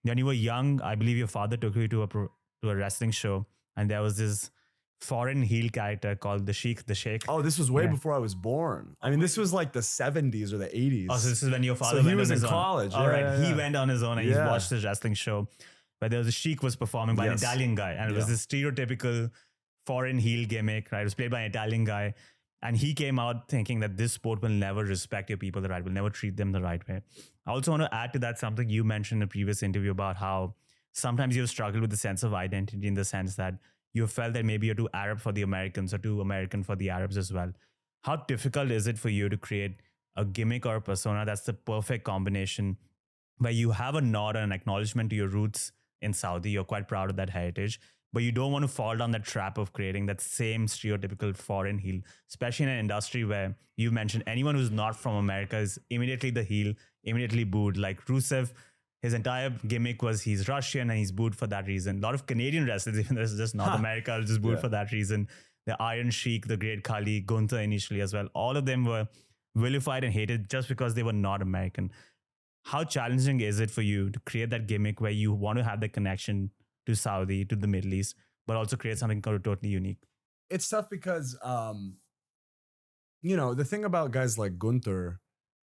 When you were young, I believe your father took you to to a wrestling show, and there was this foreign heel character called the Sheikh, the Sheikh. Oh, this was way Yeah. before I was born. I mean, this was like the 70s or the 80s. Oh, so this is when your father So he went was on in his college. own. All Yeah, right, yeah, he yeah. went on his own and he Yeah. watched this wrestling show where there was a Sheik was performing by Yes. an Italian guy, and it was Yeah. this stereotypical foreign heel gimmick. Right, it was played by an Italian guy, and he came out thinking that this sport will never respect your people the right way, will never treat them the right way. I also want to add to that something you mentioned in a previous interview about how sometimes you've struggled with the sense of identity in the sense that you felt that maybe you're too Arab for the Americans or too American for the Arabs as well. How difficult is it for you to create a gimmick or a persona that's the perfect combination where you have a nod and an acknowledgement to your roots in Saudi? You're quite proud of that heritage, but you don't want to fall down the trap of creating that same stereotypical foreign heel, especially in an industry where you mentioned anyone who's not from America is immediately the heel, immediately booed. Like Rusev, his entire gimmick was he's Russian and he's booed for that reason. A lot of Canadian wrestlers, even though it's just North America, are just booed Yeah. for that reason. The Iron Sheik, the Great Khali, Gunther initially as well. All of them were vilified and hated just because they were not American. How challenging is it for you to create that gimmick where you want to have the connection to Saudi, to the Middle East, but also create something totally unique? It's tough because, the thing about guys like Gunther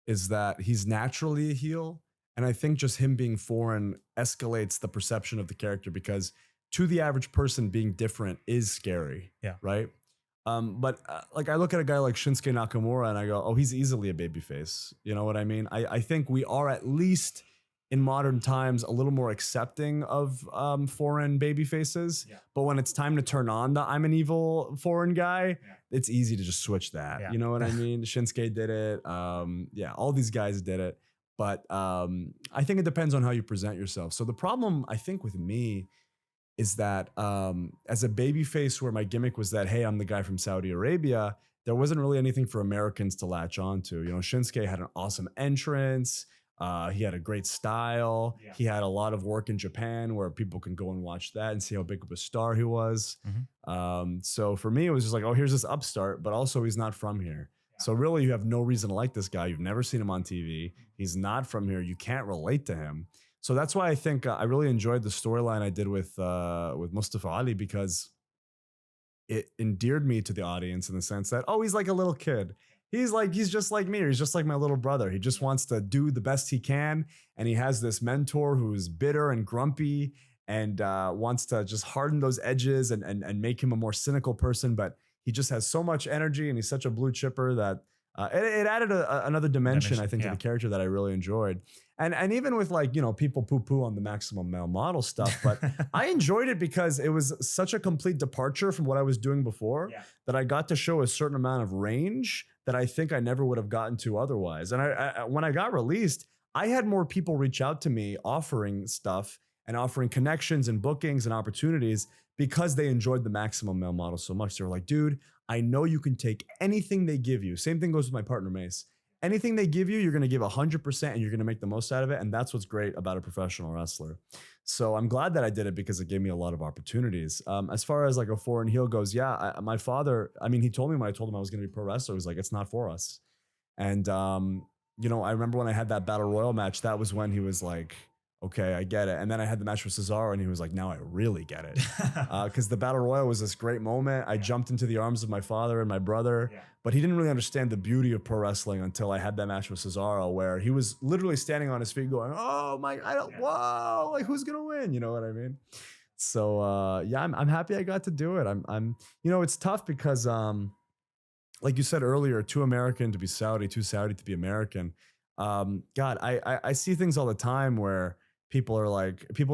is that he's naturally a heel. And I think just him being foreign escalates the perception of the character because to the average person, being different is scary. Yeah. Right. But like I look at a guy like Shinsuke Nakamura and I go, oh, he's easily a babyface. You know what I mean? I think we are at least in modern times a little more accepting of foreign babyfaces. Yeah. But when it's time to turn on the I'm an evil foreign guy, it's easy to just switch that. Yeah. You know what I mean? Shinsuke did it. All these guys did it. But I think it depends on how you present yourself. So the problem, I think, with me is that as a babyface where my gimmick was that, hey, I'm the guy from Saudi Arabia, there wasn't really anything for Americans to latch onto. You know, Shinsuke had an awesome entrance. He had a great style. Yeah. He had a lot of work in Japan where people can go and watch that and see how big of a star he was. So for me, it was just like, oh, here's this upstart, but also he's not from here. So really, you have no reason to like this guy. You've never seen him on TV. He's not from here. You can't relate to him. So that's why I think I really enjoyed the storyline I did with Mustafa Ali because it endeared me to the audience in the sense that, oh, he's like a little kid. He's just like me. Or he's just like my little brother. He just wants to do the best he can. And he has this mentor who's bitter and grumpy and wants to just harden those edges and make him a more cynical person. But he just has so much energy and he's such a blue chipper that it added another dimension, I think, to the character that I really enjoyed. And even with people poo-poo on the maximum male model stuff, but I enjoyed it because it was such a complete departure from what I was doing before that I got to show a certain amount of range that I think I never would have gotten to otherwise. And when I got released, I had more people reach out to me offering stuff and offering connections and bookings and opportunities because they enjoyed the maximum male model so much. They were like, dude, I know you can take anything they give you. Same thing goes with my partner, Mace. Anything they give you, you're going to give 100% and you're going to make the most out of it. And that's what's great about a professional wrestler. So I'm glad that I did it because it gave me a lot of opportunities. As far as like a foreign heel goes, my father, he told me when I told him I was going to be a pro wrestler, he was like, it's not for us. And, I remember when I had that Battle Royal match, that was when he was like, okay, I get it. And then I had the match with Cesaro and he was like, now I really get it. Because the Battle Royal was this great moment. I jumped into the arms of my father and my brother, but he didn't really understand the beauty of pro wrestling until I had that match with Cesaro where he was literally standing on his feet going, oh my, whoa, like who's going to win? You know what I mean? So I'm happy I got to do it. It's tough because like you said earlier, too American to be Saudi, too Saudi to be American. I see things all the time where people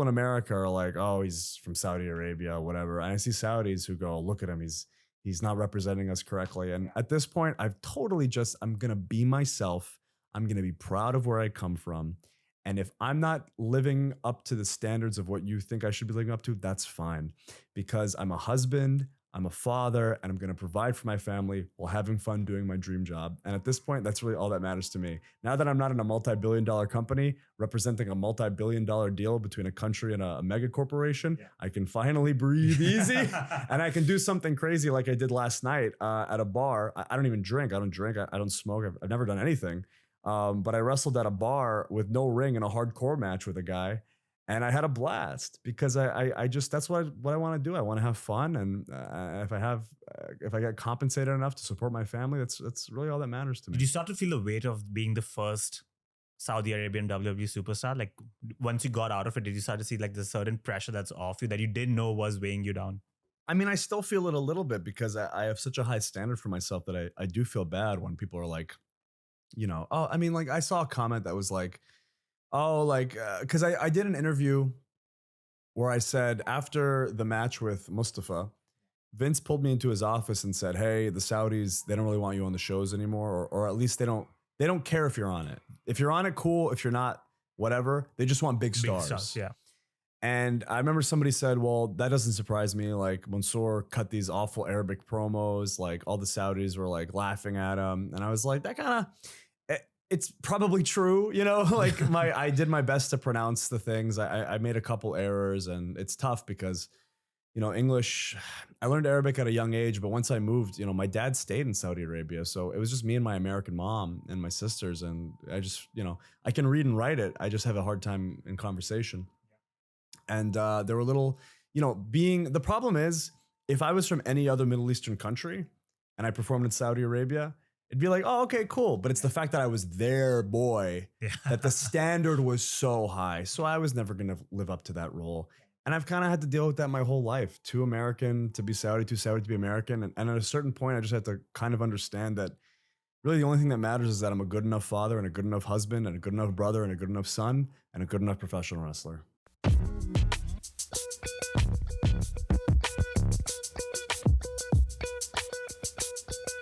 in America are like, oh, he's from Saudi Arabia, whatever. And I see Saudis who go, look at him. He's not representing us correctly. And at this point, I'm going to be myself. I'm going to be proud of where I come from. And if I'm not living up to the standards of what you think I should be living up to, that's fine. Because I'm a husband, I'm a father, and I'm going to provide for my family while having fun doing my dream job. And at this point, that's really all that matters to me. Now that I'm not in a multi-billion-dollar company representing a multi-billion-dollar deal between a country and a mega corporation, I can finally breathe easy and I can do something crazy like I did last night at a bar. I don't even drink. I don't smoke. I've never done anything. But I wrestled at a bar with no ring in a hardcore match with a guy. And I had a blast because I just, that's what I want to do. I want to have fun. And if I get compensated enough to support my family, that's really all that matters to me. Did you start to feel the weight of being the first Saudi Arabian WWE superstar? Like once you got out of it, did you start to see like the certain pressure that's off you that you didn't know was weighing you down? I mean, I still feel it a little bit because I have such a high standard for myself that I do feel bad when people are like, oh, I mean, like I saw a comment that was like, oh, like, because I did an interview where I said after the match with Mustafa, Vince pulled me into his office and said, hey, the Saudis, they don't really want you on the shows anymore, or at least they don't care if you're on it. If you're on it, cool. If you're not, whatever. They just want big stars. Big stars, yeah. And I remember somebody said, well, that doesn't surprise me. Like Mansoor cut these awful Arabic promos. Like all the Saudis were like laughing at him. And I was like, that kind of, it's probably true. Like I did my best to pronounce the things. I made a couple errors and it's tough because, English, I learned Arabic at a young age, but once I moved, my dad stayed in Saudi Arabia. So it was just me and my American mom and my sisters. And I just, I can read and write it. I just have a hard time in conversation. And there were little, the problem is if I was from any other Middle Eastern country and I performed in Saudi Arabia, it'd be like, oh, okay, cool. But it's the fact that I was their boy, that the standard was so high. So I was never going to live up to that role. And I've kind of had to deal with that my whole life. Too American to be Saudi, too Saudi to be American. And at a certain point, I just had to kind of understand that really the only thing that matters is that I'm a good enough father and a good enough husband and a good enough brother and a good enough son and a good enough professional wrestler.